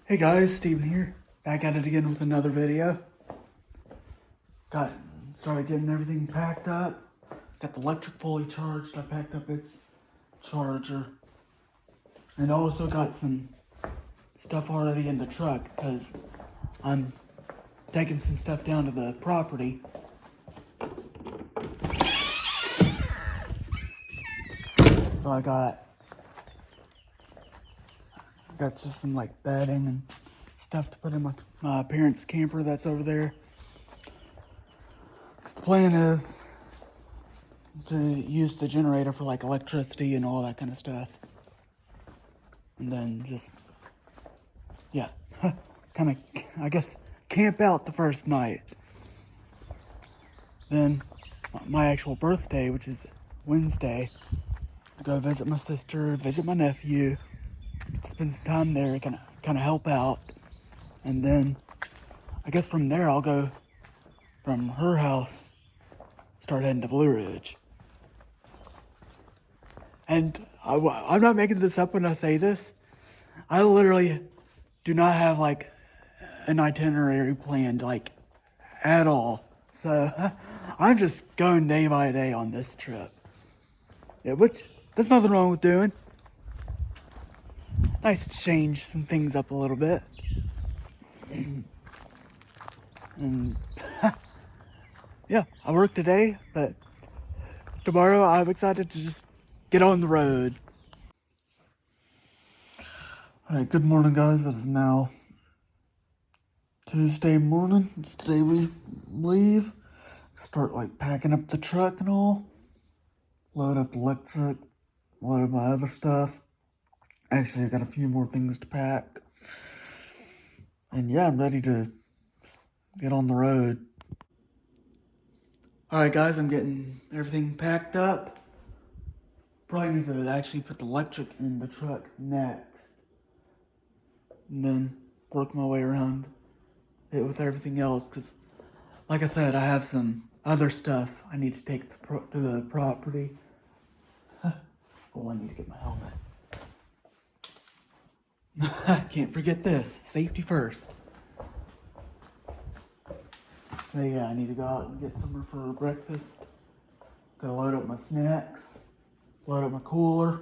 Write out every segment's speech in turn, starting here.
Hey guys, Steven here, back at it again with another video. Started getting everything packed up. Got the electric fully charged. I packed up its charger. And also got some stuff already in the truck because I'm taking some stuff down to the property. So I got just some like bedding and stuff to put in my parents' camper that's over there. 'Cause the plan is to use the generator for like electricity and all that kind of stuff. And then just, yeah, kind of, I guess, camp out the first night. Then my actual birthday, which is Wednesday, I go visit my sister, visit my nephew, spend some time there, kind of help out. And then I guess from there I'll go from her house, start heading to Blue Ridge. And I'm not making this up when I say this. I literally do not have like an itinerary planned like at all. So I'm just going day by day on this trip. Yeah, which there's nothing wrong with doing. Nice to change some things up a little bit. And yeah, I work today, but tomorrow I'm excited to just get on the road. Alright, good morning guys. It is now Tuesday morning. It's today we leave. Start like packing up the truck and all. Load up the electric, load up my other stuff. Actually, I got a few more things to pack. And yeah, I'm ready to get on the road. Alright guys, I'm getting everything packed up. Probably need to actually put the electric in the truck next. And then work my way around it with everything else. Because, like I said, I have some other stuff I need to take to the property. Oh, I need to get my helmet. Can't forget this. Safety first. But yeah, I need to go out and get somewhere for breakfast. Gotta load up my snacks. Load up my cooler.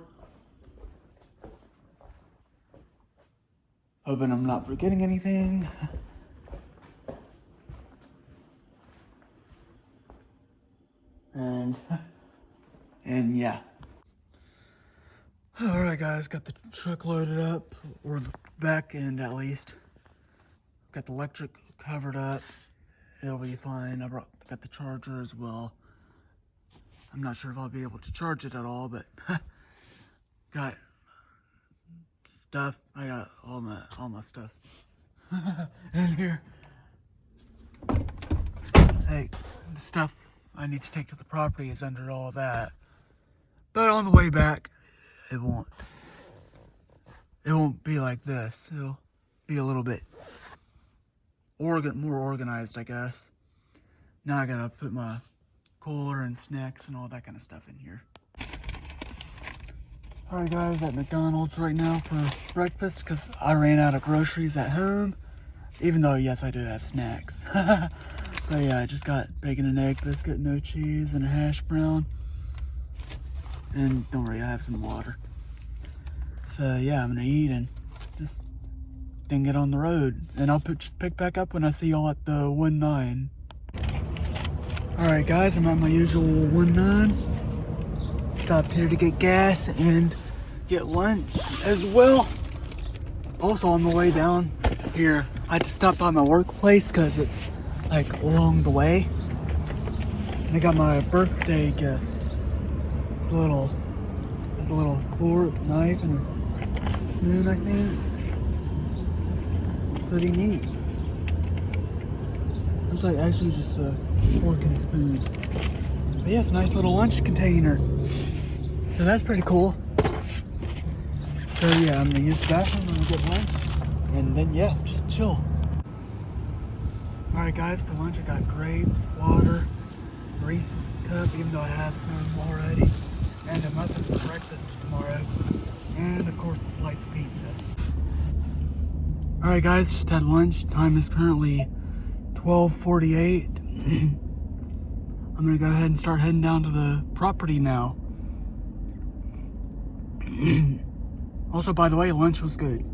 Hoping I'm not forgetting anything. And yeah. Alright guys, got the truck loaded up, or the back end at least. Got the electric covered up. It'll be fine. Got the charger as well. I'm not sure if I'll be able to charge it at all, but got stuff. I got all my stuff in here. Hey, the stuff I need to take to the property is under all of that. But on the way back, it won't be like this. It'll be a little bit more organized, I guess. Now I gotta put my cooler and snacks and all that kind of stuff in here. Alright guys, at McDonald's right now for breakfast because I ran out of groceries at home. Even though, yes, I do have snacks. But yeah, I just got bacon and egg biscuit, no cheese, and a hash brown. And don't worry, I have some water. So yeah, I'm gonna eat and just then get on the road. And I'll just pick back up when I see y'all at the 1-9. Alright guys, I'm at my usual 1-9. Stopped here to get gas and get lunch as well. Also on the way down here, I had to stop by my workplace because it's like along the way. And I got my birthday gift. It's a little fork, knife, and a spoon, I think. Pretty neat. Looks like actually just a fork and a spoon. But yeah, it's a nice little lunch container. So that's pretty cool. So yeah, I'm gonna use the bathroom and get lunch. And then yeah, just chill. Alright guys, for lunch I got grapes, water, Reese's cup, even though I have some already. And a muffin for breakfast tomorrow. And of course a slice of pizza. Alright guys, just had lunch. Time is currently 12:48. I'm gonna go ahead and start heading down to the property now. Also, by the way, lunch was good.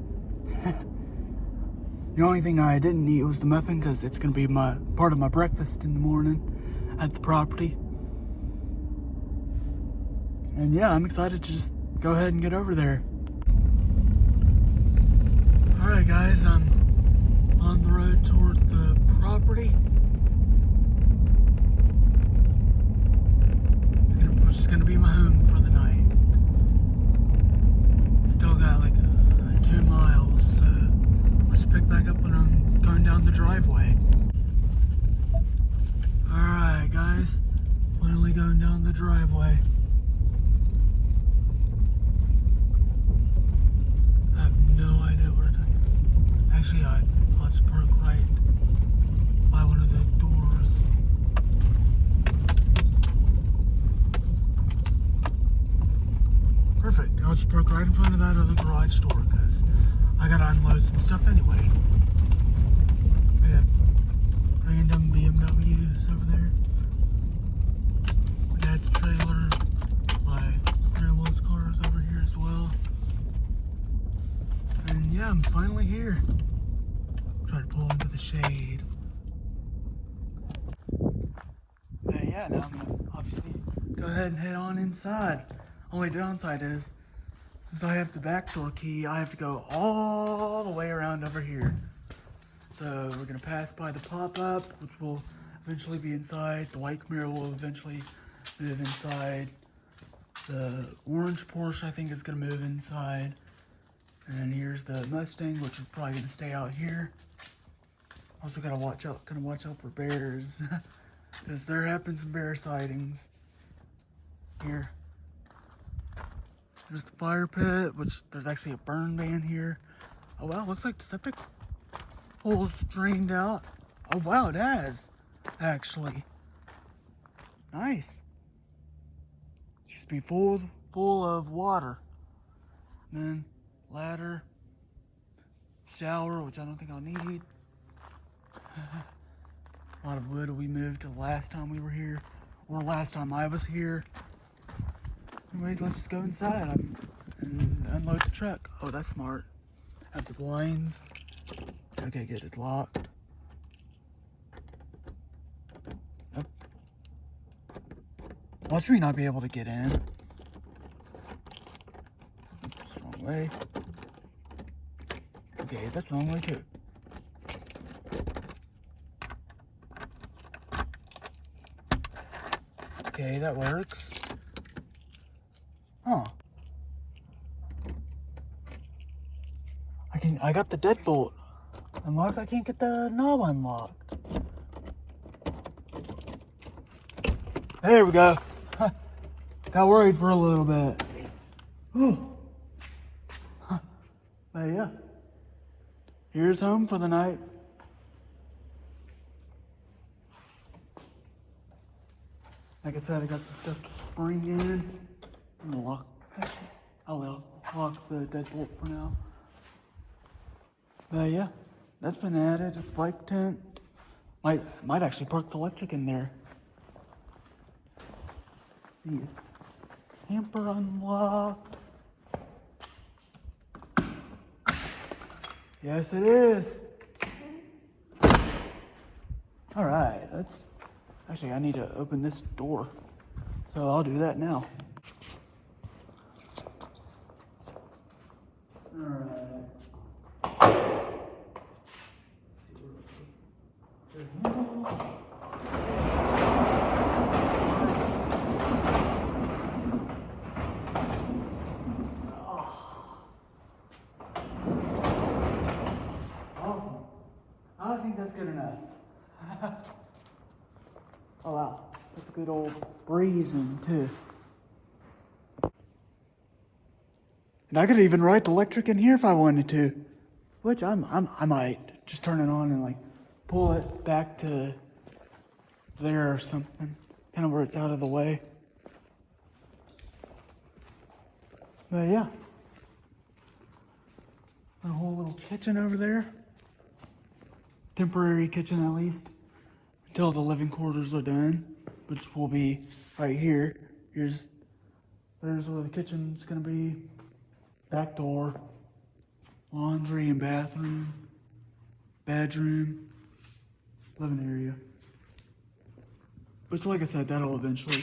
The only thing I didn't eat was the muffin because it's gonna be part of my breakfast in the morning at the property. And yeah, I'm excited to just go ahead and get over there. Alright guys, I'm on the road toward the property. It's just gonna be my home for the night. Still got like 2 miles, so I'll just pick back up when I'm going down the driveway. Alright guys, finally going down the driveway. I have no idea where to take this. Actually, I'll just park right by one of the doors. Perfect. I'll just park right in front of that other garage door because I gotta unload some stuff anyway. We have random BMWs over there. My dad's trailer. My grandma's car is over here as well. And yeah, I'm finally here. Try to pull into the shade. But yeah, now I'm gonna obviously go ahead and head on inside. Only downside is, since I have the back door key, I have to go all the way around over here. So we're gonna pass by the pop-up, which will eventually be inside. The white Camaro will eventually move inside. The orange Porsche, I think, is gonna move inside. And then here's the Mustang, which is probably gonna stay out here. Also gotta watch out for bears, because there have been some bear sightings here. There's the fire pit, which there's actually a burn ban here. Oh wow, looks like the septic hole's drained out. Oh wow, it has, actually. Nice. Just be full of water. And then ladder, shower, which I don't think I'll need. A lot of wood we moved the last time we were here, or last time I was here. Anyways, let's just go inside and unload the truck. Oh, that's smart. Have the blinds. Okay, good, it's locked. Nope. Watch me not be able to get in. That's the wrong way. Okay, that's the wrong way too. Okay, that works. Huh. I got the deadbolt unlocked. I can't get the knob unlocked. There we go. Got worried for a little bit. Whew. But yeah. Here's home for the night. Like I said, I got some stuff to bring in. I'm gonna I'll lock the deadbolt for now. But yeah, that's been added. A bike tent. Might actually park the electric in there. Let's see, is the camper unlocked? Yes, it is. All right, actually, I need to open this door. So I'll do that now. All right. Awesome. I think that's good enough. Oh wow, that's a good old breezing too. And I could even ride the electric in here if I wanted to, which I might just turn it on and like pull it back to there or something, kind of where it's out of the way. But yeah, a whole little kitchen over there. temporary kitchen at least, until the living quarters are done, which will be right here. There's where the kitchen's gonna be, back door, laundry and bathroom, bedroom, living area. Which, like I said, that'll eventually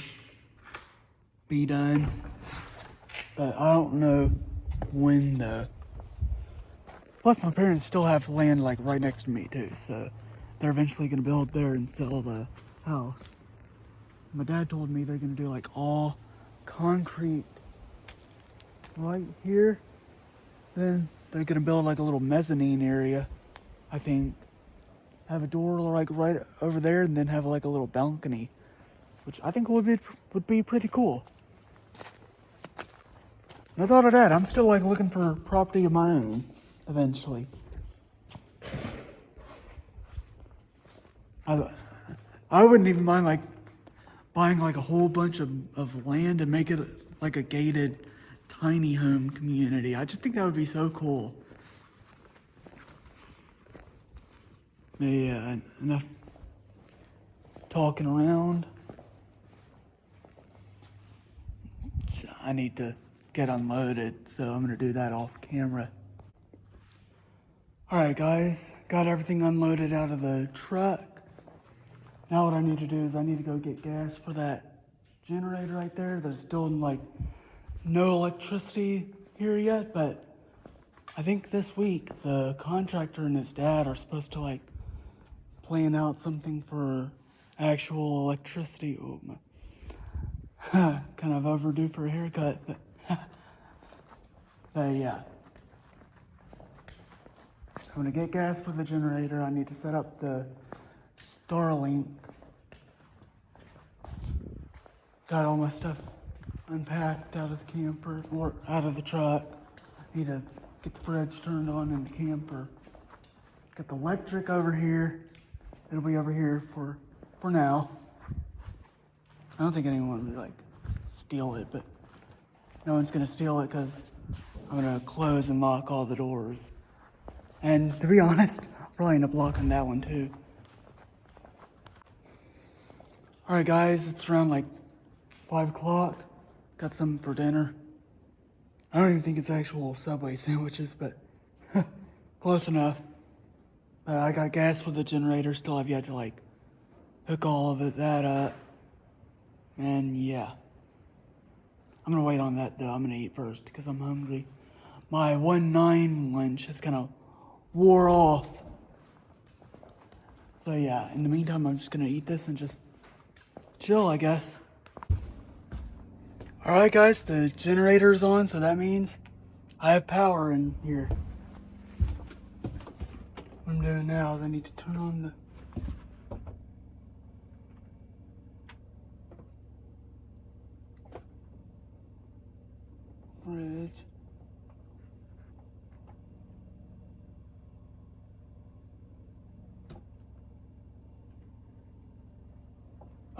be done, but I don't know when though. Plus, my parents still have land like right next to me too, so they're eventually gonna build there and sell the house. My dad told me they're gonna do like all concrete right here. Then they're gonna build like a little mezzanine area, I think. Have a door like right over there, and then have like a little balcony, which I think would be pretty cool. And I thought of that. I'm still like looking for property of my own eventually. I wouldn't even mind like buying like a whole bunch of land and make it like a gated tiny home community. I just think that would be so cool. Yeah, enough talking around. I need to get unloaded, so I'm gonna do that off camera. Alright guys, got everything unloaded out of the truck. Now what I need to do is I need to go get gas for that generator right there. There's still like no electricity here yet, but I think this week the contractor and his dad are supposed to like plan out something for actual electricity. Oh, kind of overdue for a haircut, but yeah. I'm gonna get gas for the generator. I need to set up the Starlink. Got all my stuff unpacked out of the camper, or out of the truck. Need to get the fridge turned on in the camper. Got the electric over here. It'll be over here for now. I don't think anyone would like steal it, but no one's gonna steal it because I'm gonna close and lock all the doors. And to be honest, I'll probably end up locking that one too. Alright guys, it's around like 5 o'clock. Got something for dinner. I don't even think it's actual Subway sandwiches, but close enough. I got gas for the generator, still have yet to like hook all of that up. And yeah. I'm gonna wait on that though. I'm gonna eat first because I'm hungry. My 1-9 lunch has kind of wore off. So yeah, in the meantime, I'm just gonna eat this and just chill, I guess. Alright guys, the generator's on, so that means I have power in here. What I'm doing now is I need to turn on the fridge.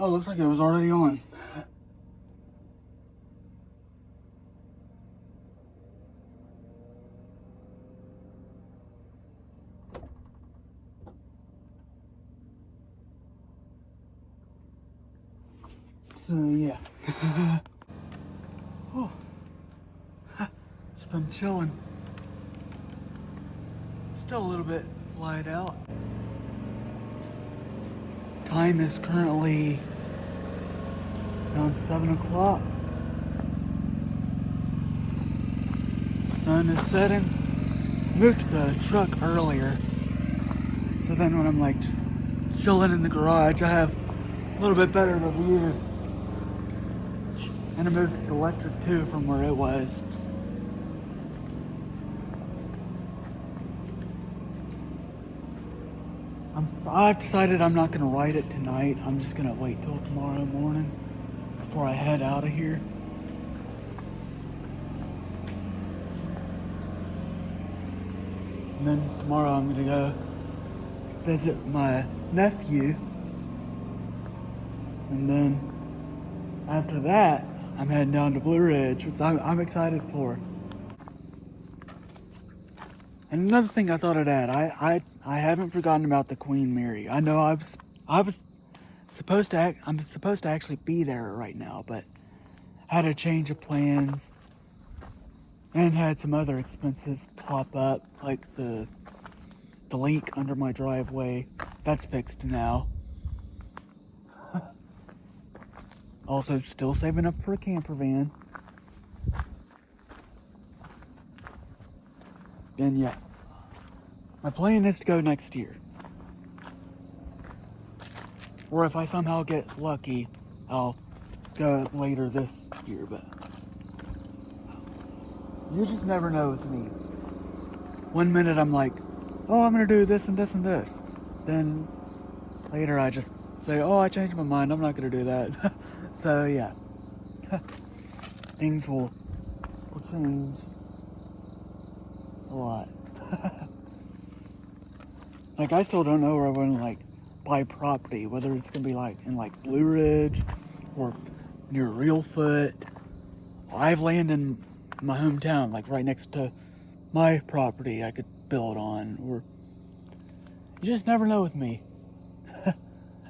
Oh, looks like it was already on. So yeah. Oh. Just been chilling. Still a little bit flied out. Time is currently around 7 o'clock. Sun is setting. Moved the truck earlier, so then when I'm like just chilling in the garage, I have a little bit better of a view. And I moved the electric too from where it was. I've decided I'm not gonna ride it tonight. I'm just gonna wait till tomorrow morning before I head out of here. And then tomorrow I'm gonna go visit my nephew. And then after that, I'm heading down to Blue Ridge, which I'm excited for. And another thing I thought I'd add, I haven't forgotten about the Queen Mary. I know I was supposed to I'm supposed to actually be there right now, but had a change of plans and had some other expenses pop up, like the leak under my driveway. That's fixed now. Also, still saving up for a camper van. And yeah, my plan is to go next year. Or if I somehow get lucky, I'll go later this year, but you just never know with me. One minute I'm like, oh, I'm gonna do this and this and this. Then later I just say, oh, I changed my mind, I'm not gonna do that. So yeah, things will change a lot. Like, I still don't know where I want to like buy property, whether it's gonna be like in like Blue Ridge or near Reelfoot. I have land in my hometown, like right next to my property I could build on, or you just never know with me.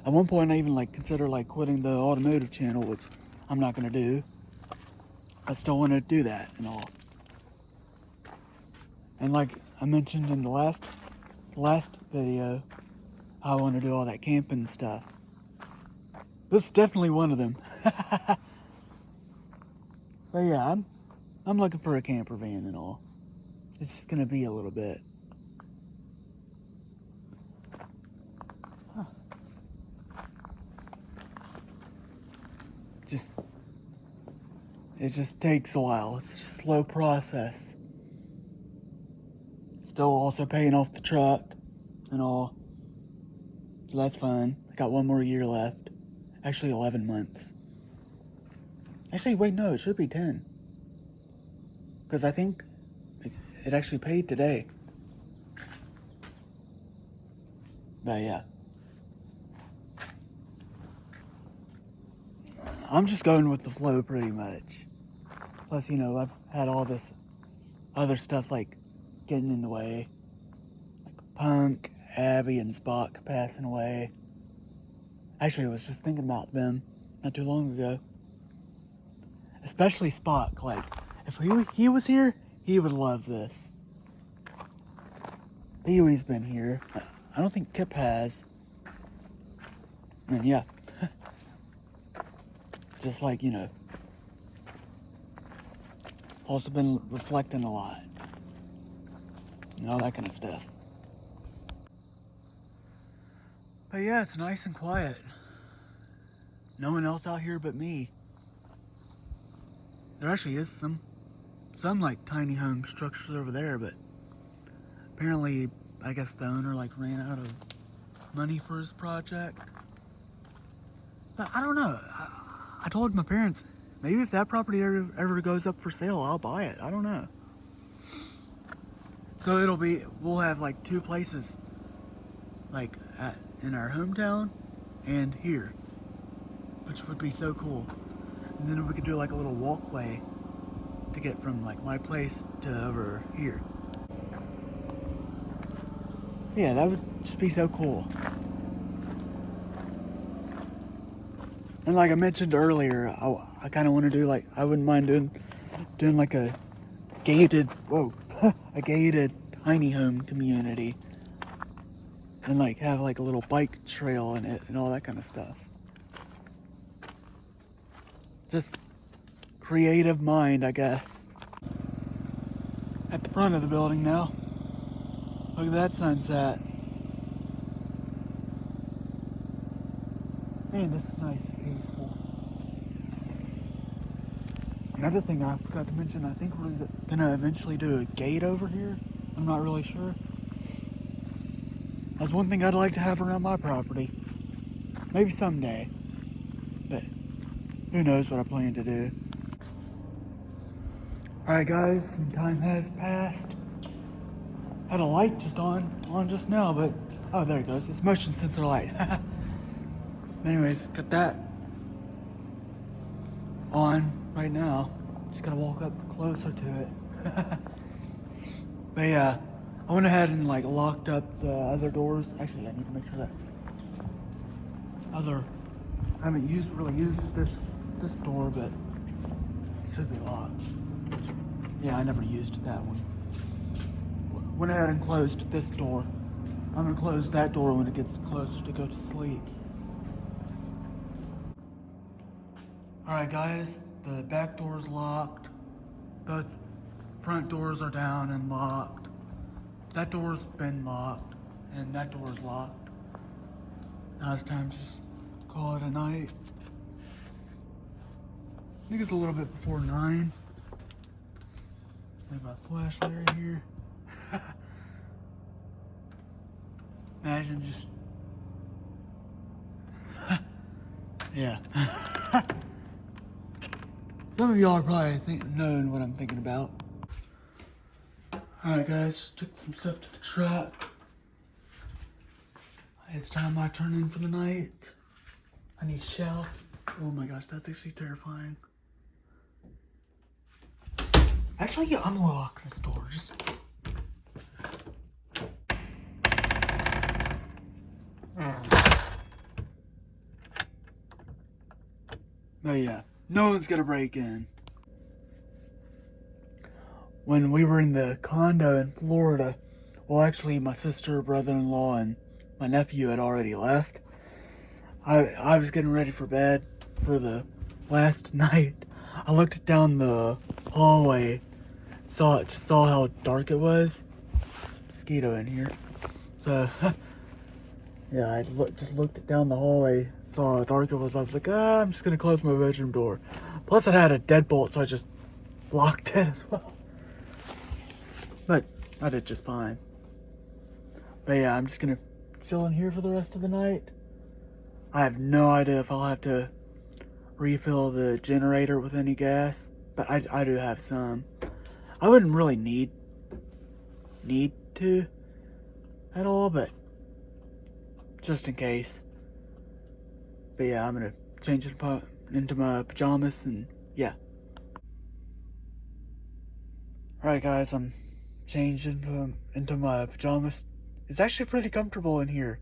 At one point I even like consider like quitting the automotive channel, which I'm not gonna do. I still want to do that and all. And like I mentioned in the last video, I want to do all that camping stuff. This is definitely one of them. But yeah, I'm looking for a camper van and all. It's just gonna be a little bit. It just takes a while. It's a slow process. Still also paying off the truck and all. So that's fun. I got one more year left. Actually 11 months. Actually, wait, no, it should be 10. Because I think it actually paid today. But yeah. I'm just going with the flow pretty much. Plus, you know, I've had all this other stuff like getting in the way. Like Punk, Abby, and Spock passing away. Actually, I was just thinking about them not too long ago. Especially Spock. Like, if he was here, he would love this. Pee-wee's been here. I don't think Kip has. And yeah. Just like, you know, also been reflecting a lot. And all that kind of stuff. But yeah, it's nice and quiet. No one else out here but me. There actually is some like tiny home structures over there, but apparently, I guess the owner like ran out of money for his project. But I don't know. I told my parents, maybe if that property ever goes up for sale, I'll buy it. I don't know. So we'll have like two places, like in our hometown and here, which would be so cool. And then we could do like a little walkway to get from like my place to over here. Yeah, that would just be so cool. And like I mentioned earlier, I kind of want to do like, I wouldn't mind doing like a gated tiny home community. And like have like a little bike trail in it and all that kind of stuff. Just creative mind, I guess. At the front of the building now. Look at that sunset. Man, this is nice and peaceful. Another thing I forgot to mention, I think we're gonna eventually do a gate over here. I'm not really sure. That's one thing I'd like to have around my property. Maybe someday. But who knows what I plan to do. Alright guys, some time has passed. Had a light just on just now, but oh, there it goes. It's motion sensor light. Anyways, got that on right now. Just gotta walk up closer to it. But yeah, I went ahead and like locked up the other doors. Actually, I need to make sure that I haven't really used this door, but it should be locked. Yeah, I never used that one. Went ahead and closed this door. I'm gonna close that door when it gets closer to go to sleep. Alright guys, the back door is locked. Both front doors are down and locked. That door's been locked, and that door is locked. Now it's time to just call it a night. I think it's a little bit before 9. Leave my flashlight right here. Imagine just... yeah. Some of y'all are probably knowing what I'm thinking about. Alright guys, took some stuff to the truck. It's time I turn in for the night. I need a shower. Oh my gosh, that's actually terrifying. Actually, yeah, I'm gonna lock this door. Just... But yeah, no one's gonna break in. When we were in the condo in Florida, well actually my sister, brother-in-law, and my nephew had already left. I was getting ready for bed for the last night. I looked down the hallway, saw how dark it was. Mosquito in here. So yeah, I just looked down the hallway, saw how dark it was. I was like, I'm just gonna close my bedroom door. Plus it had a deadbolt, so I just locked it as well. But I did just fine. But yeah, I'm just gonna chill in here for the rest of the night. I have no idea if I'll have to refill the generator with any gas, but I do have some. I wouldn't really need to at all, but just in case. But yeah, I'm gonna change it into my pajamas, and yeah. Alright guys, I'm changed into my pajamas. It's actually pretty comfortable in here,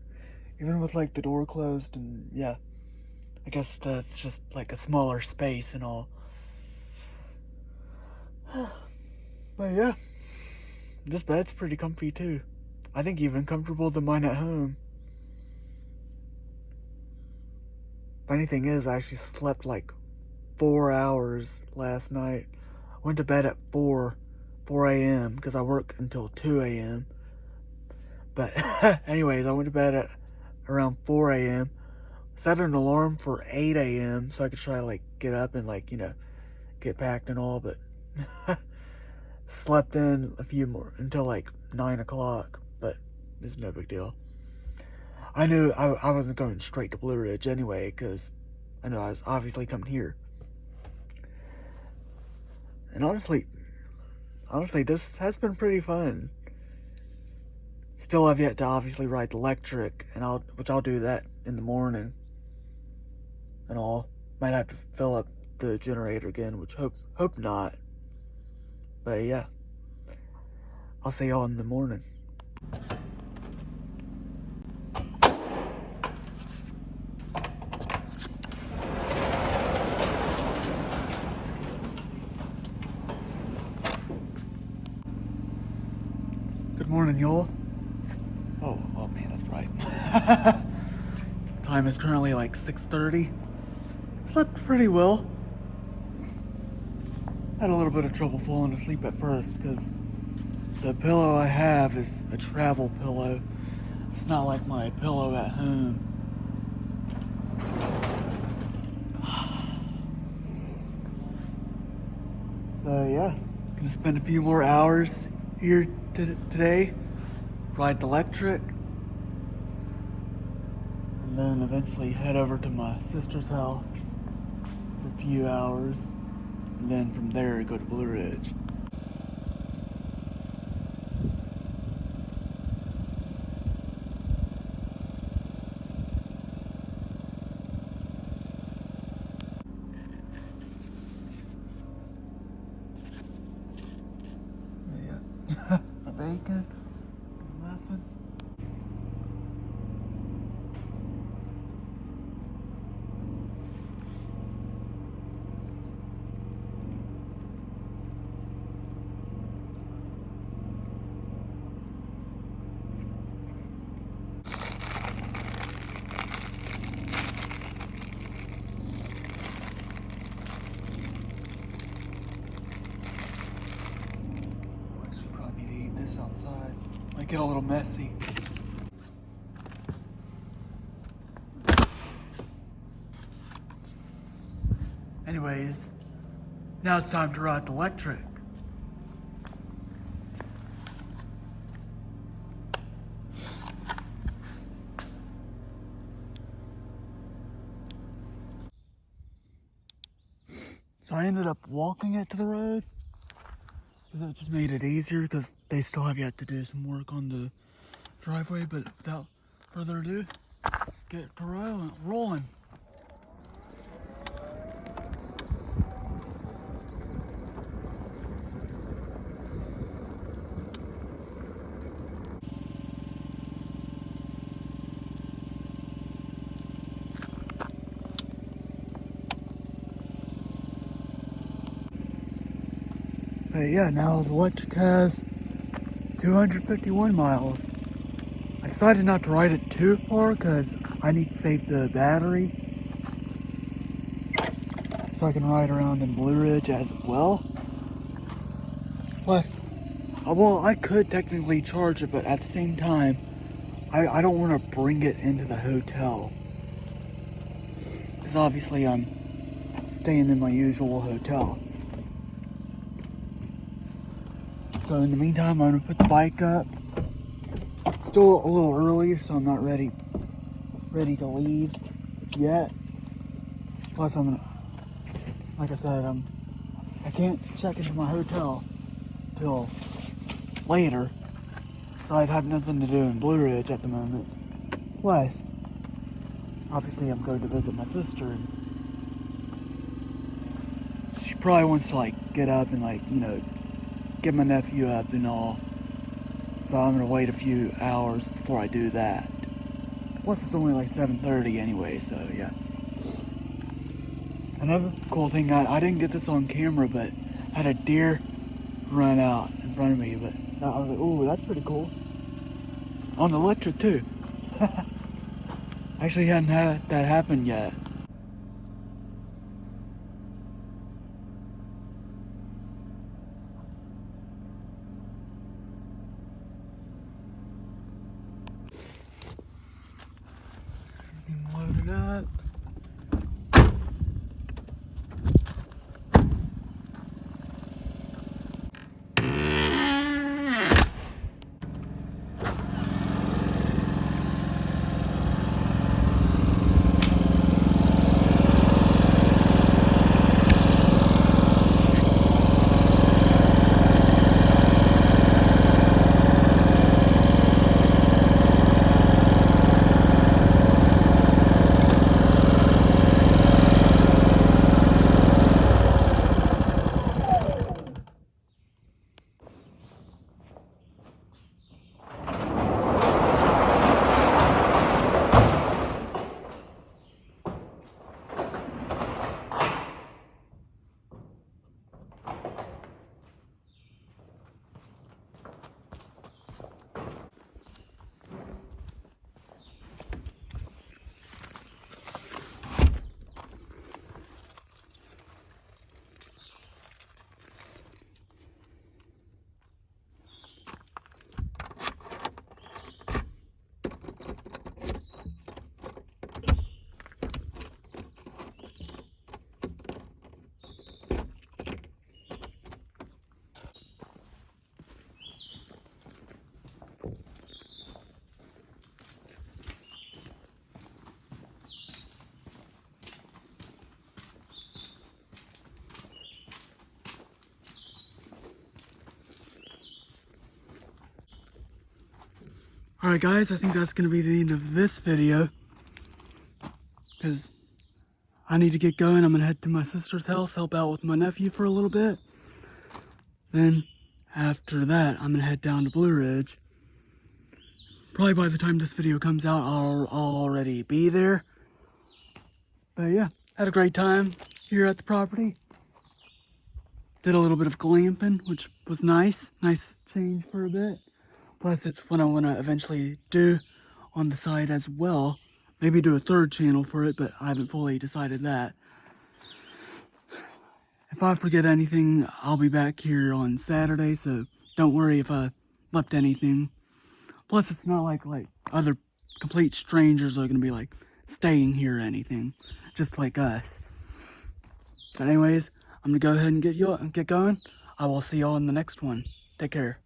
even with like the door closed, and yeah. I guess that's just like a smaller space and all. But yeah, this bed's pretty comfy too. I think even comfortable than mine at home. Funny thing is, I actually slept like 4 hours last night. I went to bed at 4 a.m. because I work until 2 a.m. But anyways, I went to bed at around 4 a.m. Set an alarm for 8 a.m. so I could try to like get up and like, get packed and all, but slept in a few more until like 9 o'clock, but it's no big deal. I knew I wasn't going straight to Blue Ridge anyway, because I know I was obviously coming here. And honestly, this has been pretty fun. Still have yet to obviously ride the electric, which I'll do that in the morning and all. Might have to fill up the generator again, which hope not. But yeah, I'll see y'all in the morning. Good morning, y'all. Oh man, that's bright. Time is currently like 6:30. Slept pretty well. Had a little bit of trouble falling asleep at first because the pillow I have is a travel pillow. It's not like my pillow at home. So yeah, gonna spend a few more hours here today, ride the electric, and then eventually head over to my sister's house for a few hours, and then from there go to Blue Ridge. Yeah, my bacon. might get a little messy. Anyways, now it's time to ride the electric. So I ended up walking it to the road, because that just made it easier, because they still have yet to do some work on the driveway. But without further ado, let's get to rolling. But yeah, now the electric has 251 miles. I decided not to ride it too far because I need to save the battery, so I can ride around in Blue Ridge as well. Plus, well, I could technically charge it, but at the same time, I don't want to bring it into the hotel, because obviously I'm staying in my usual hotel. So in the meantime, I'm going to put the bike up. Still a little early, so I'm not ready to leave yet. Plus, like I said, I can't check into my hotel till later, so I'd have nothing to do in Blue Ridge at the moment. Plus, obviously I'm going to visit my sister, and she probably wants to like get up and like, you know, get my nephew up and all. So I'm gonna wait a few hours before I do that. Plus it's only like 7:30 anyway, so yeah. Another cool thing, I didn't get this on camera, but I had a deer run out in front of me, but I was like, ooh, that's pretty cool. On the electric too. Actually hadn't had that happen yet. Everything loaded up. Alright guys, I think that's going to be the end of this video, because I need to get going. I'm going to head to my sister's house, help out with my nephew for a little bit. Then, after that, I'm going to head down to Blue Ridge. Probably by the time this video comes out, I'll already be there. But yeah, had a great time here at the property. Did a little bit of glamping, which was nice. Nice change for a bit. Plus, it's what I want to eventually do on the side as well. Maybe do a third channel for it, but I haven't fully decided that. If I forget anything, I'll be back here on Saturday, so don't worry if I left anything. Plus, it's not like other complete strangers are gonna be like staying here or anything, just like us. But anyways, I'm gonna go ahead and get going. I will see y'all in the next one. Take care.